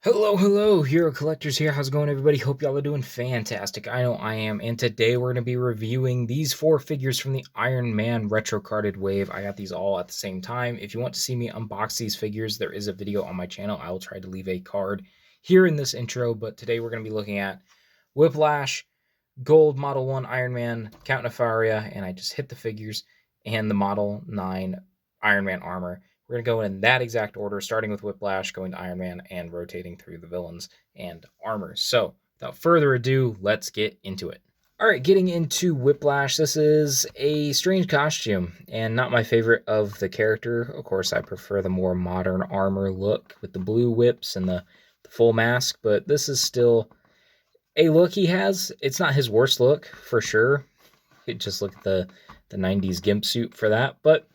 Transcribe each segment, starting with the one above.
Hello, Hero Collectors here. How's it going, everybody? Hope y'all are doing fantastic. I know I am, and today we're going to be reviewing these 4 figures from the Iron Man retro carded wave. I got these all at the same time. If you want to see me unbox these figures, there is a video on my channel. I will try to leave a card here in this intro, but today we're going to be looking at Whiplash, Gold Model 1 Iron Man, Count Nefaria, and I just hit the figures, and the Model 9 Iron Man armor. We're going to go in that exact order, starting with Whiplash, going to Iron Man, and rotating through the villains and armors. So, without further ado, let's get into it. All right, getting into Whiplash, this is a strange costume, and not my favorite of the character. Of course, I prefer the more modern armor look with the blue whips and the full mask, but this is still a look he has. It's not his worst look, for sure. Just look at the 90s gimp suit for that, but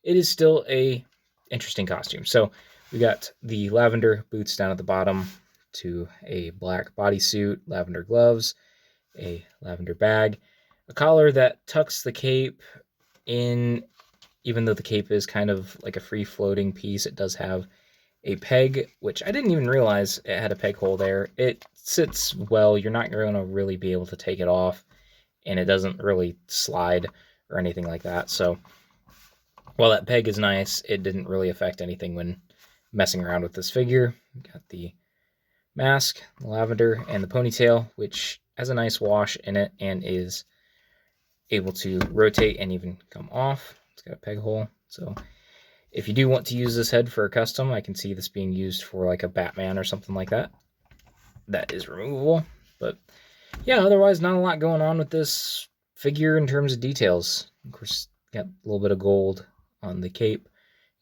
it is still a interesting costume. So we got the lavender boots down at the bottom to a black bodysuit, lavender gloves, a lavender bag, a collar that tucks the cape in. Even though the cape is kind of like a free floating piece, it does have a peg, which I didn't even realize it had a peg hole there. It sits well. You're not going to really be able to take it off, and it doesn't really slide or anything like that. So while that peg is nice, it didn't really affect anything when messing around with this figure. Got the mask, the lavender, and the ponytail, which has a nice wash in it and is able to rotate and even come off. It's got a peg hole. So if you do want to use this head for a custom, I can see this being used for like a Batman or something like that. That is removable. But yeah, otherwise not a lot going on with this figure in terms of details. Of course, got a little bit of gold on the cape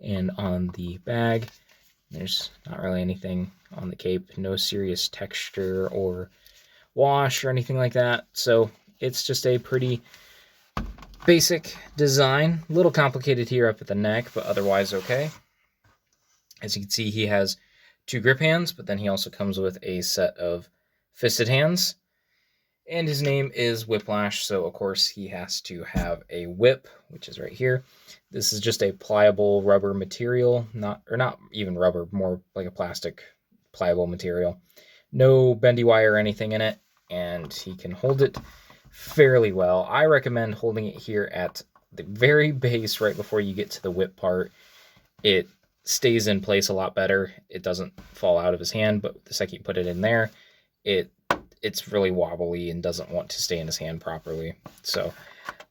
and on the bag. There's not really anything on the cape, no serious texture or wash or anything like that. So it's just a pretty basic design. A little complicated here up at the neck, but otherwise okay. As you can see, he has 2 grip hands, but then he also comes with a set of fisted hands. And his name is Whiplash, so of course he has to have a whip, which is right here. This is just a pliable rubber material, not even rubber, more like a plastic pliable material. No bendy wire or anything in it, and he can hold it fairly well. I recommend holding it here at the very base right before you get to the whip part. It stays in place a lot better. It doesn't fall out of his hand, but the second you put it in there, it's really wobbly and doesn't want to stay in his hand properly. So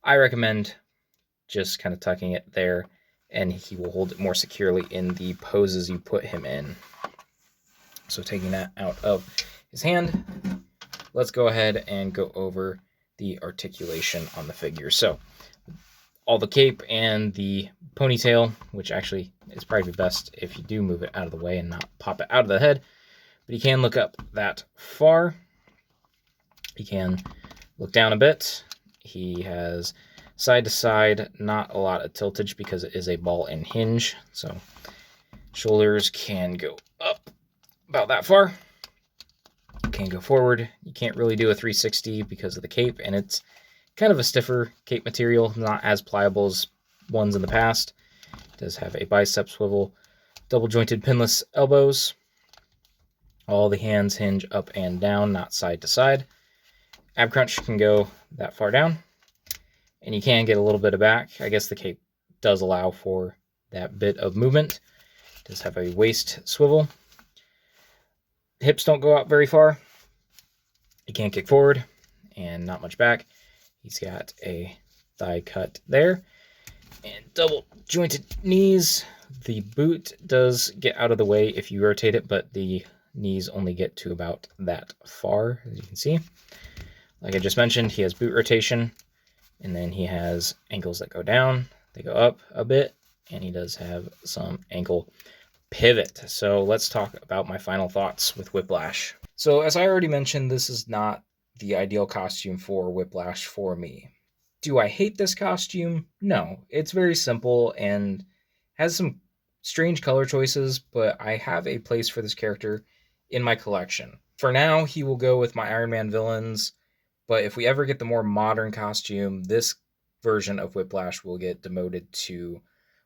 I recommend just kind of tucking it there, and he will hold it more securely in the poses you put him in. So taking that out of his hand, let's go ahead and go over the articulation on the figure. So all the cape and the ponytail, which actually is probably best if you do move it out of the way and not pop it out of the head, but you can look up that far. He can look down a bit. He has side to side, not a lot of tiltage because it is a ball and hinge. So shoulders can go up about that far. Can go forward. You can't really do a 360 because of the cape, and it's kind of a stiffer cape material, not as pliable as ones in the past. It does have a bicep swivel, double jointed pinless elbows. All the hands hinge up and down, not side to side. Ab crunch can go that far down, and you can get a little bit of back. I guess the cape does allow for that bit of movement. It does have a waist swivel. Hips don't go out very far. He can kick forward, and not much back. He's got a thigh cut there, and double jointed knees. The boot does get out of the way if you rotate it, but the knees only get to about that far, as you can see. Like I just mentioned, he has boot rotation, and then he has ankles that go down, they go up a bit, and he does have some ankle pivot. So let's talk about my final thoughts with Whiplash. So as I already mentioned, this is not the ideal costume for Whiplash for me. Do I hate this costume? No, it's very simple and has some strange color choices, but I have a place for this character in my collection. For now, he will go with my Iron Man villains, but if we ever get the more modern costume, this version of Whiplash will get demoted to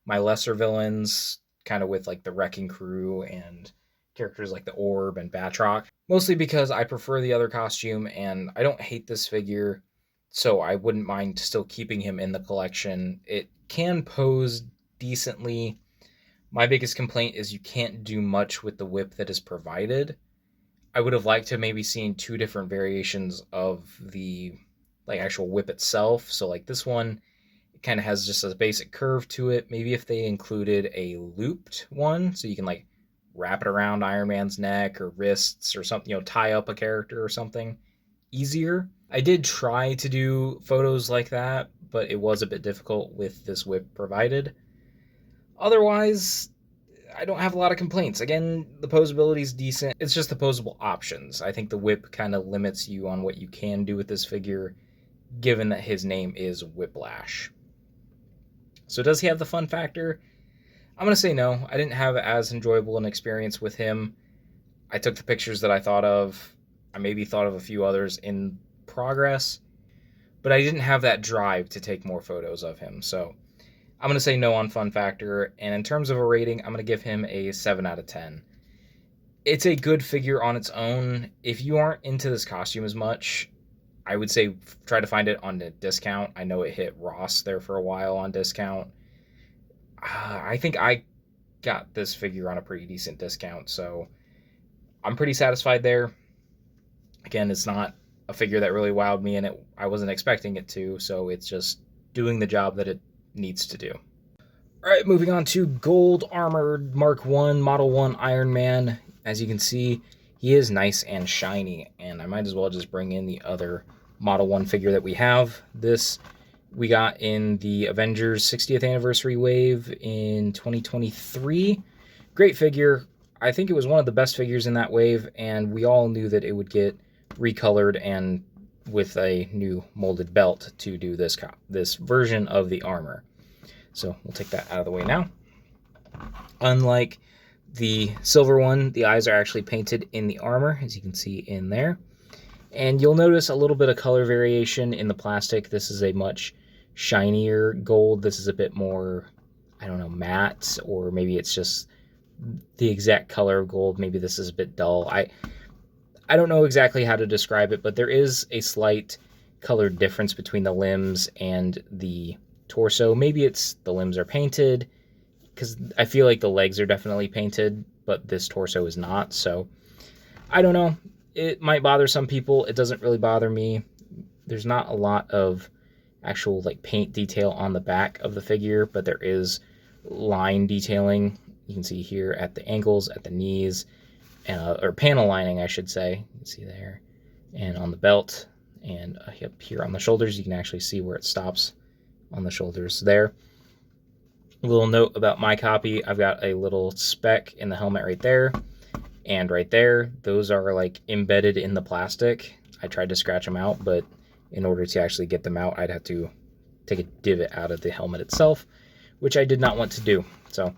my lesser villains, kind of with like the Wrecking Crew and characters like the Orb and Batroc, mostly because I prefer the other costume and I don't hate this figure, so I wouldn't mind still keeping him in the collection. It can pose decently. My biggest complaint is you can't do much with the whip that is provided. I would have liked to maybe seen two different variations of the like actual whip itself. So like this one, it kind of has just a basic curve to it. Maybe if they included a looped one, so you can like wrap it around Iron Man's neck or wrists or something, tie up a character or something easier. I did try to do photos like that, but it was a bit difficult with this whip provided. Otherwise, I don't have a lot of complaints. Again, the posability is decent. It's just the posable options. I think the whip kind of limits you on what you can do with this figure, given that his name is Whiplash. So does he have the fun factor? I'm going to say no. I didn't have as enjoyable an experience with him. I took the pictures that I thought of. I maybe thought of a few others in progress, but I didn't have that drive to take more photos of him. So I'm going to say no on fun factor, and in terms of a rating, I'm going to give him a 7 out of 10. It's a good figure on its own. If you aren't into this costume as much, I would say try to find it on a discount. I know it hit Ross there for a while on discount. I think I got this figure on a pretty decent discount, so I'm pretty satisfied there. Again, it's not a figure that really wowed me, and I wasn't expecting it to, so it's just doing the job that it needs to do. All right, moving on to gold armored Mark 1 Model 1 Iron Man. As you can see, he is nice and shiny, and I might as well just bring in the other Model 1 figure that we have. This we got in the Avengers 60th anniversary wave in 2023. Great figure. I think it was one of the best figures in that wave, and we all knew that it would get recolored and with a new molded belt to do this version of the armor. So we'll take that out of the way now. Unlike the silver one, the eyes are actually painted in the armor, as you can see in there. And you'll notice a little bit of color variation in the plastic. This is a much shinier gold. This is a bit more, I don't know, matte, or maybe it's just the exact color of gold. Maybe this is a bit dull. I don't know exactly how to describe it, but there is a slight color difference between the limbs and the torso. Maybe it's the limbs are painted, because I feel like the legs are definitely painted, but this torso is not. So I don't know. It might bother some people. It doesn't really bother me. There's not a lot of actual like paint detail on the back of the figure, but there is line detailing. You can see here at the ankles, at the knees, or panel lining, I should say. You can see there, and on the belt, and up here on the shoulders, you can actually see where it stops on the shoulders there. A little note about my copy: I've got a little speck in the helmet right there, and right there. Those are like embedded in the plastic. I tried to scratch them out, but in order to actually get them out, I'd have to take a divot out of the helmet itself, which I did not want to do. So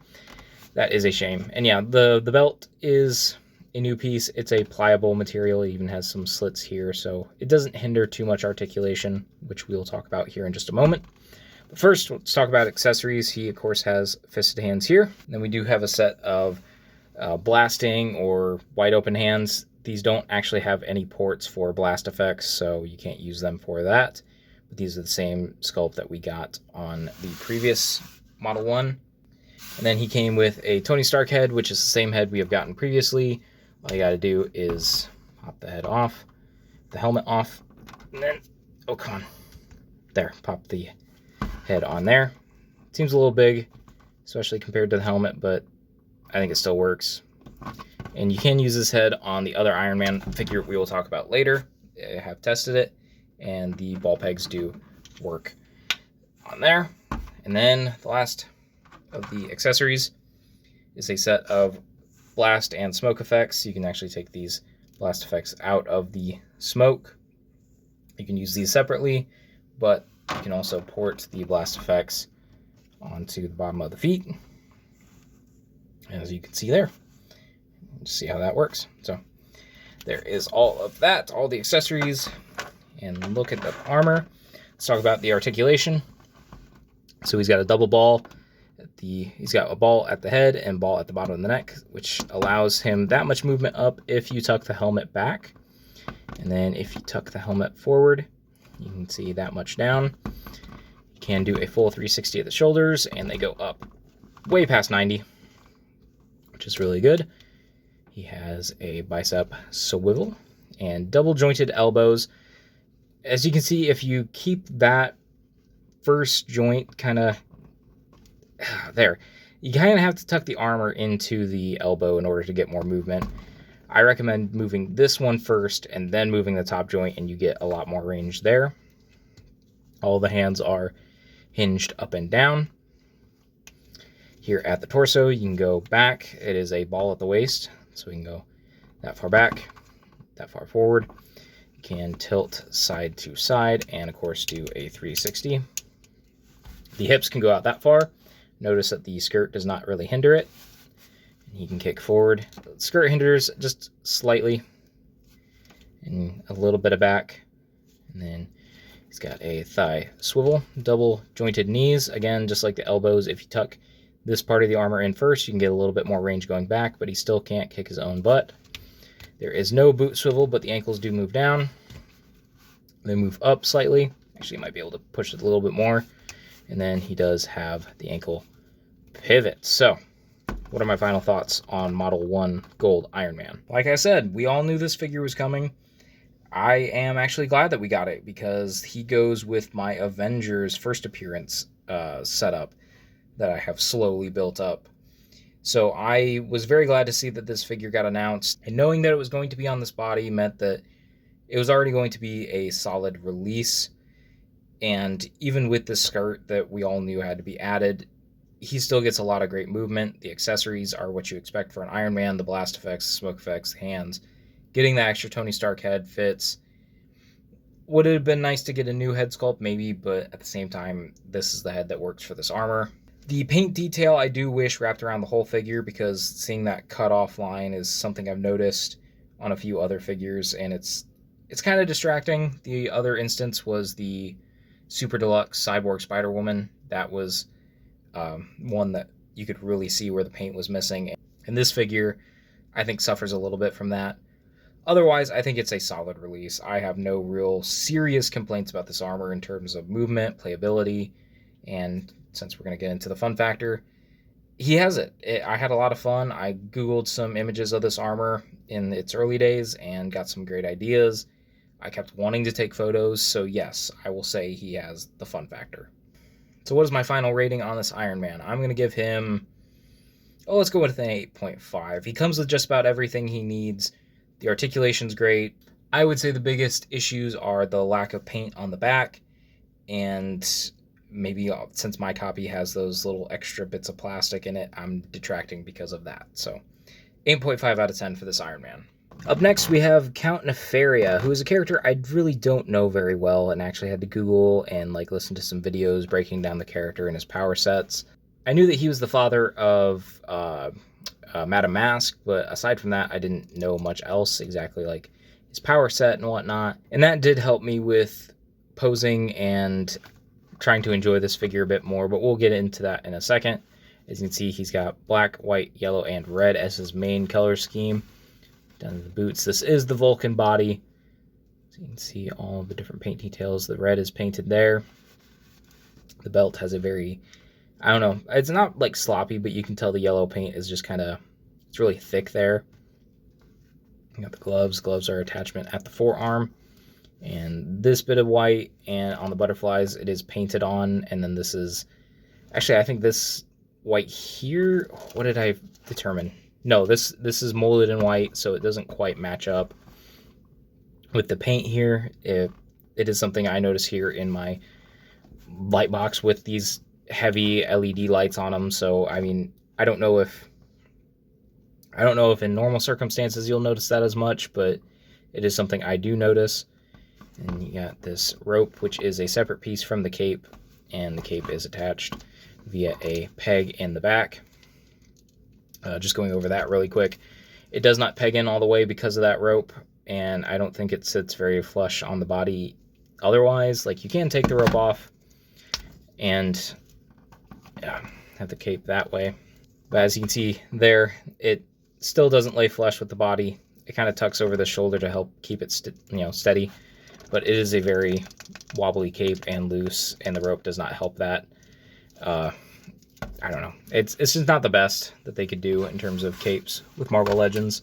that is a shame. And yeah, the belt is a new piece. It's a pliable material. It even has some slits here, so it doesn't hinder too much articulation, which we'll talk about here in just a moment. But first, let's talk about accessories. He, of course, has fisted hands here. And then we do have a set of blasting or wide open hands. These don't actually have any ports for blast effects, so you can't use them for that. But these are the same sculpt that we got on the previous Model 1. And then he came with a Tony Stark head, which is the same head we have gotten previously. All you got to do is pop the head off, the helmet off, and then, oh, come on. There, pop the head on there. Seems a little big, especially compared to the helmet, but I think it still works. And you can use this head on the other Iron Man figure we will talk about later. I have tested it, and the ball pegs do work on there. And then the last of the accessories is a set of blast and smoke effects. You can actually take these blast effects out of the smoke. You can use these separately, but you can also port the blast effects onto the bottom of the feet, as you can see there. Just see how that works. So there is all of that, all the accessories, and look at the armor. Let's talk about the articulation. So he's got a double ball He's got a ball at the head and ball at the bottom of the neck, which allows him that much movement up if you tuck the helmet back. And then if you tuck the helmet forward, you can see that much down. You can do a full 360 at the shoulders, and they go up way past 90, which is really good. He has a bicep swivel and double jointed elbows. As you can see, if you keep that first joint kind of there, you kind of have to tuck the armor into the elbow in order to get more movement. I recommend moving this one first and then moving the top joint, and you get a lot more range there. All the hands are hinged up and down. Here at the torso, you can go back. It is a ball at the waist, so we can go that far back, that far forward. You can tilt side to side and, of course, do a 360. The hips can go out that far. Notice that the skirt does not really hinder it. He can kick forward. The skirt hinders just slightly, and a little bit of back. And then he's got a thigh swivel, double jointed knees. Again, just like the elbows, if you tuck this part of the armor in first, you can get a little bit more range going back, but he still can't kick his own butt. There is no boot swivel, but the ankles do move down. They move up slightly. Actually, you might be able to push it a little bit more. And then he does have the ankle pivot. So, what are my final thoughts on Model 1 Gold Iron Man? Like I said, we all knew this figure was coming. I am actually glad that we got it, because he goes with my Avengers first appearance setup that I have slowly built up. So I was very glad to see that this figure got announced, and knowing that it was going to be on this body meant that it was already going to be a solid release. And even with this skirt that we all knew had to be added, he still gets a lot of great movement. The accessories are what you expect for an Iron Man, the blast effects, the smoke effects, the hands. Getting the extra Tony Stark head fits. Would it have been nice to get a new head sculpt? Maybe, but at the same time, this is the head that works for this armor. The paint detail I do wish wrapped around the whole figure, because seeing that cut-off line is something I've noticed on a few other figures, and it's kind of distracting. The other instance was the Super Deluxe Cyborg Spider-Woman. That was one that you could really see where the paint was missing. And this figure, I think, suffers a little bit from that. Otherwise, I think it's a solid release. I have no real serious complaints about this armor in terms of movement, playability, and since we're going to get into the fun factor, he has it. I had a lot of fun. I Googled some images of this armor in its early days and got some great ideas. I kept wanting to take photos, so yes, I will say he has the fun factor. So what is my final rating on this Iron Man? I'm going to give him, let's go with an 8.5. He comes with just about everything he needs. The articulation's great. I would say the biggest issues are the lack of paint on the back, and maybe since my copy has those little extra bits of plastic in it, I'm detracting because of that. So 8.5 out of 10 for this Iron Man. Up next, we have Count Nefaria, who is a character I really don't know very well, and actually had to Google and listen to some videos breaking down the character and his power sets. I knew that he was the father of Madame Mask, but aside from that, I didn't know much else, exactly his power set and whatnot. And that did help me with posing and trying to enjoy this figure a bit more, but we'll get into that in a second. As you can see, he's got black, white, yellow, and red as his main color scheme. Down to the boots, this is the Vulcan body. So you can see all the different paint details. The red is painted there. The belt has a very, I don't know, it's not sloppy, but you can tell the yellow paint is just it's really thick there. You got the gloves. Gloves are attachment at the forearm. And this bit of white, and on the butterflies, it is painted on. And then this is, actually, I think this white here, what did I determine? No, this is molded in white, so it doesn't quite match up with the paint here. It is something I notice here in my light box with these heavy LED lights on them. So, I mean, I don't know if in normal circumstances you'll notice that as much, but it is something I do notice. And you got this rope, which is a separate piece from the cape, and the cape is attached via a peg in the back. Just going over that really quick. It does not peg in all the way because of that rope, and I don't think it sits very flush on the body otherwise. You can take the rope off, and have the cape that way. But as you can see there, it still doesn't lay flush with the body. It kind of tucks over the shoulder to help keep it steady. But it is a very wobbly cape and loose, and the rope does not help that. I don't know. It's just not the best that they could do in terms of capes with Marvel Legends.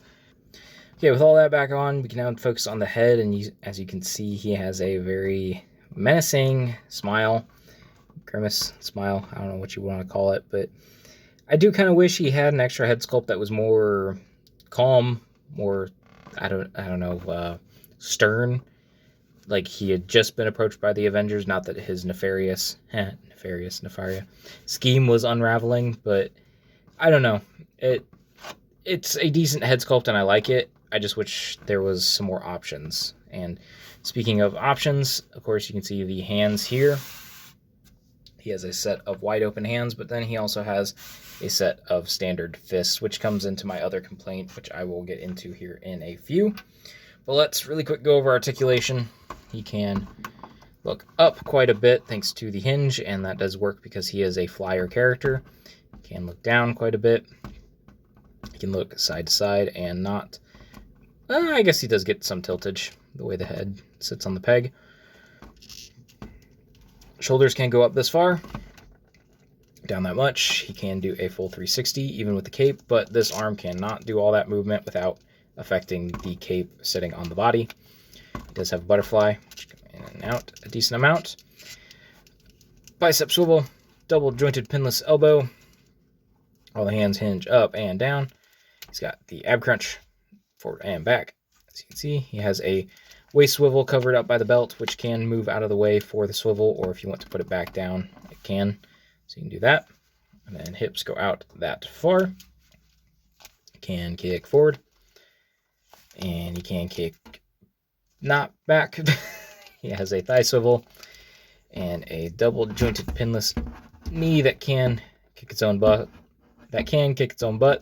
Okay, with all that back on, we can now focus on the head, and as you can see, he has a very menacing smile, grimace smile. I don't know what you want to call it, but I do kind of wish he had an extra head sculpt that was more calm, more I don't know, stern. Like he had just been approached by the Avengers. Not that his Nefaria scheme was unraveling, but I don't know. It's a decent head sculpt and I like it. I just wish there was some more options. And speaking of options, of course, you can see the hands here. He has a set of wide open hands, but then he also has a set of standard fists, which comes into my other complaint, which I will get into here in a few. But let's really quick go over articulation. He can look up quite a bit thanks to the hinge, and that does work because he is a flyer character. He can look down quite a bit. He can look side to side and not... I guess he does get some tiltage, the way the head sits on the peg. Shoulders can't go up this far, down that much. He can do a full 360 even with the cape, but this arm cannot do all that movement without affecting the cape sitting on the body. He does have a butterfly, which goes in and out a decent amount. Bicep swivel, double jointed pinless elbow. All the hands hinge up and down. He's got the ab crunch, forward and back. As you can see, he has a waist swivel covered up by the belt, which can move out of the way for the swivel, or if you want to put it back down, it can. So you can do that. And then hips go out that far. Can kick forward. And he can kick not back. He has a thigh swivel and a double jointed pinless knee that can kick its own butt.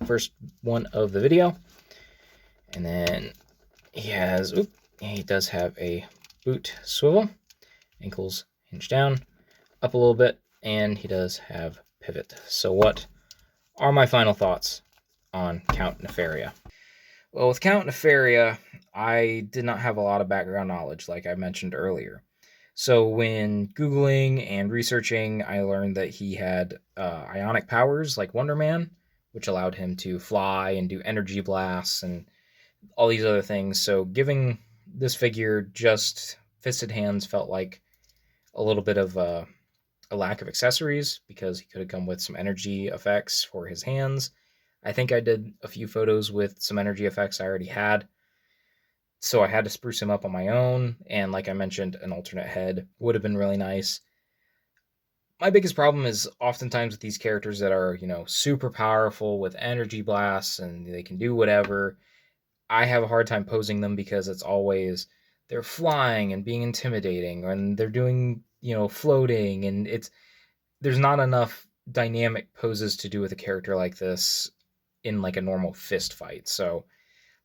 First one of the video. And then he does have a boot swivel. Ankles hinge down, up a little bit, and he does have pivot. So what are my final thoughts on Count Nefaria? Well, with Count Nefaria, I did not have a lot of background knowledge, like I mentioned earlier. So when Googling and researching, I learned that he had ionic powers like Wonder Man, which allowed him to fly and do energy blasts and all these other things. So giving this figure just fisted hands felt like a little bit of a lack of accessories, because he could have come with some energy effects for his hands. I think I did a few photos with some energy effects I already had, so I had to spruce him up on my own, and like I mentioned, an alternate head would have been really nice. My biggest problem is oftentimes with these characters that are, super powerful with energy blasts and they can do whatever, I have a hard time posing them because it's always they're flying and being intimidating, and they're doing, floating, and there's not enough dynamic poses to do with a character like this in like a normal fist fight. So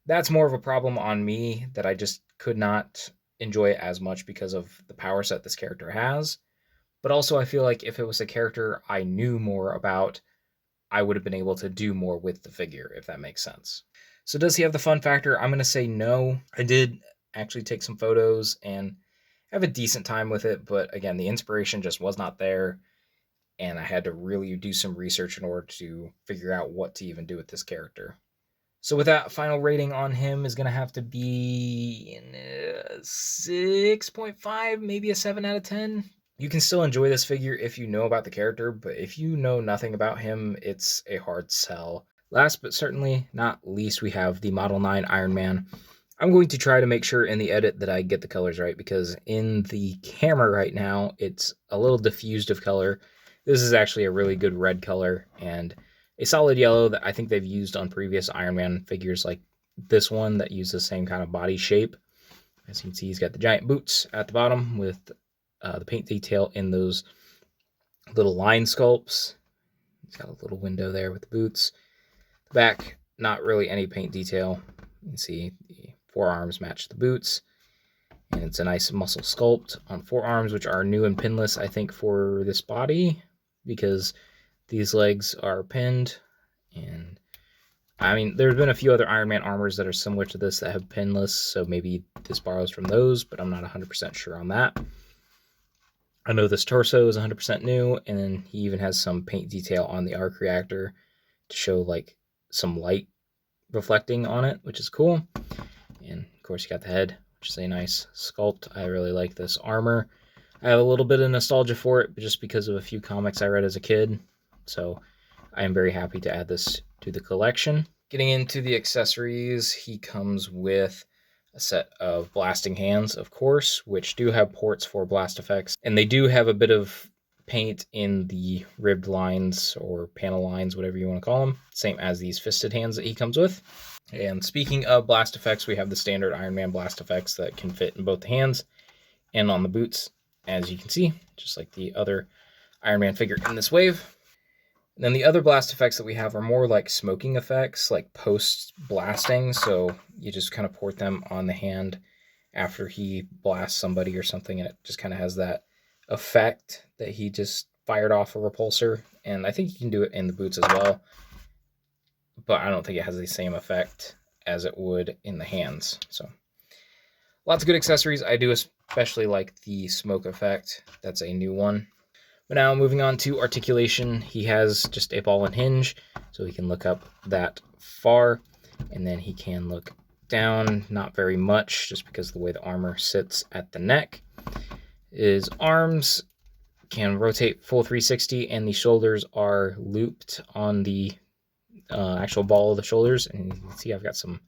that's more of a problem on me, that I just could not enjoy it as much because of the power set this character has. But also I feel like if it was a character I knew more about, I would have been able to do more with the figure, if that makes sense. So does he have the fun factor? I'm going to say no. I did actually take some photos and have a decent time with it, but again, the inspiration just was not there, and I had to really do some research in order to figure out what to even do with this character. So with that, final rating on him is going to have to be in a 6.5, maybe a 7 out of 10. You can still enjoy this figure if you know about the character, but if you know nothing about him, it's a hard sell. Last but certainly not least, we have the Model 9 Iron Man. I'm going to try to make sure in the edit that I get the colors right, because in the camera right now, it's a little diffused of color. This is actually a really good red color and a solid yellow that I think they've used on previous Iron Man figures like this one that use the same kind of body shape. As you can see, he's got the giant boots at the bottom with the paint detail in those little line sculpts. He's got a little window there with the boots. The back, not really any paint detail. You can see the forearms match the boots. And it's a nice muscle sculpt on forearms, which are new and pinless, I think, for this body, because These legs are pinned, and I mean, there's been a few other Iron Man armors that are similar to this that have pinless, so maybe this borrows from those, but I'm not 100% sure on that. I know this torso is 100% new, and then he even has some paint detail on the arc reactor to show like some light reflecting on it, which is cool. And of course, you got the head, which is a nice sculpt. I really like this armor. I have a little bit of nostalgia for it, just because of a few comics I read as a kid. So I am very happy to add this to the collection. Getting into the accessories, he comes with a set of blasting hands, of course, which do have ports for blast effects. And they do have a bit of paint in the ribbed lines or panel lines, whatever you want to call them, same as these fisted hands that he comes with. And speaking of blast effects, we have the standard Iron Man blast effects that can fit in both the hands and on the boots, as you can see, just like the other Iron Man figure in this wave. And then the other blast effects that we have are more like smoking effects, like post blasting. So you just kind of port them on the hand after he blasts somebody or something, and it just kind of has that effect that he just fired off a repulsor. And I think you can do it in the boots as well, but I don't think it has the same effect as it would in the hands. So lots of good accessories. I do especially like the smoke effect. That's a new one. But now moving on to articulation, he has just a ball and hinge, so he can look up that far, and then he can look down, not very much, just because of the way the armor sits at the neck. His arms can rotate full 360, and the shoulders are looped on the actual ball of the shoulders. And you can see I've got some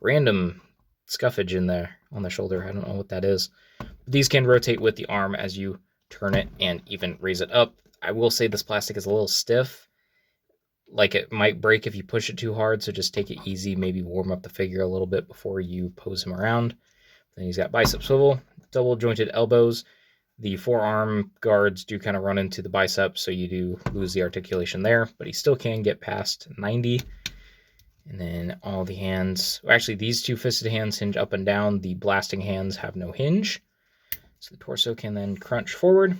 random scuffage in there on the shoulder. I don't know what that is. But these can rotate with the arm as you turn it and even raise it up. I will say this plastic is a little stiff. Like, it might break if you push it too hard, so just take it easy. Maybe warm up the figure a little bit before you pose him around. Then he's got bicep swivel, double jointed elbows. The forearm guards do kind of run into the bicep, so you do lose the articulation there, but he still can get past 90. And then all the hands, actually these two fisted hands hinge up and down. The blasting hands have no hinge. So the torso can then crunch forward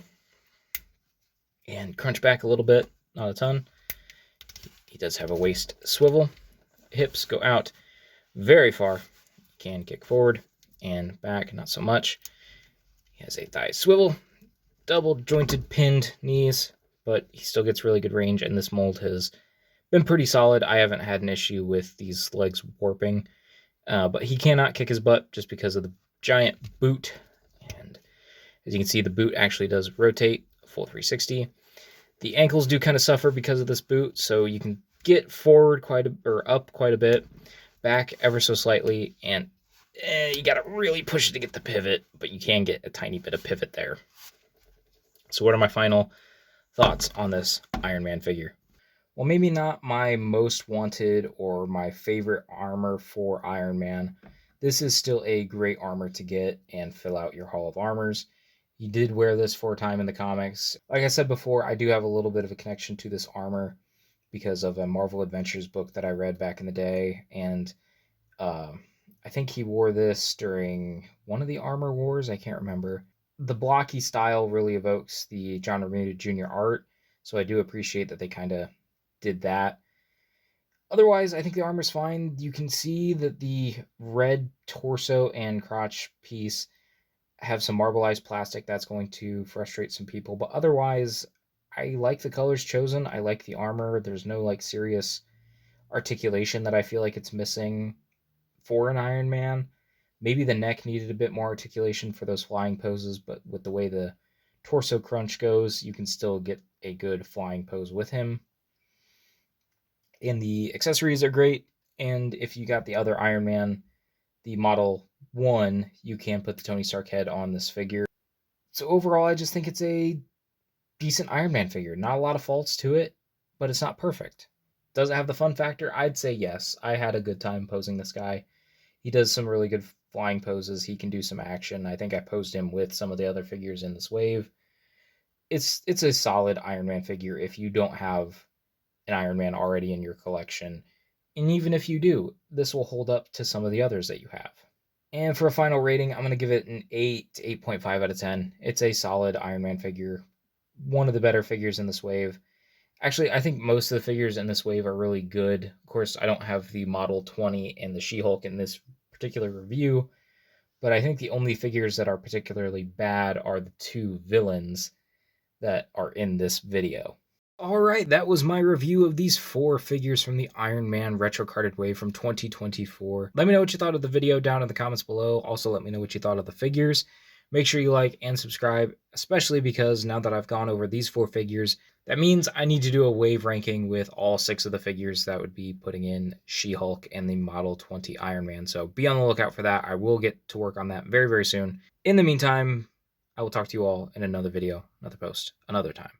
and crunch back a little bit, not a ton. He does have a waist swivel. Hips go out very far. He can kick forward and back, not so much. He has a thigh swivel, double jointed pinned knees, but he still gets really good range, and this mold has been pretty solid. I haven't had an issue with these legs warping, but he cannot kick his butt just because of the giant boot. And as you can see, the boot actually does rotate full 360. The ankles do kind of suffer because of this boot, so you can get forward up quite a bit, back ever so slightly, and you got to really push it to get the pivot, but you can get a tiny bit of pivot there. So what are my final thoughts on this Iron Man figure? Well, maybe not my most wanted or my favorite armor for Iron Man. This is still a great armor to get and fill out your Hall of Armors. He did wear this for a time in the comics. Like I said before, I do have a little bit of a connection to this armor because of a Marvel Adventures book that I read back in the day. And I think he wore this during one of the Armor Wars. I can't remember. The blocky style really evokes the John Romita Jr. art, so I do appreciate that they kind of did that. Otherwise, I think the armor's fine. You can see that the red torso and crotch piece have some marbleized plastic. That's going to frustrate some people, but otherwise, I like the colors chosen. I like the armor. There's no like serious articulation that I feel like it's missing for an Iron Man. Maybe the neck needed a bit more articulation for those flying poses, but with the way the torso crunch goes, you can still get a good flying pose with him. And the accessories are great. And if you got the other Iron Man, the Model 1, you can put the Tony Stark head on this figure. So overall, I just think it's a decent Iron Man figure. Not a lot of faults to it, but it's not perfect. Does it have the fun factor? I'd say yes. I had a good time posing this guy. He does some really good flying poses. He can do some action. I think I posed him with some of the other figures in this wave. It's a solid Iron Man figure if you don't have an Iron Man already in your collection. And even if you do, this will hold up to some of the others that you have. And for a final rating, I'm going to give it an 8 to 8.5 out of 10. It's a solid Iron Man figure. One of the better figures in this wave. Actually, I think most of the figures in this wave are really good. Of course, I don't have the Model 20 and the She-Hulk in this particular review, but I think the only figures that are particularly bad are the two villains that are in this video. All right, that was my review of these 4 figures from the Iron Man Retro Carded Wave from 2024. Let me know what you thought of the video down in the comments below. Also, let me know what you thought of the figures. Make sure you like and subscribe, especially because now that I've gone over these 4 figures, that means I need to do a wave ranking with all 6 of the figures. That would be putting in She-Hulk and the Model 20 Iron Man. So be on the lookout for that. I will get to work on that very, very soon. In the meantime, I will talk to you all in another video, another post, another time.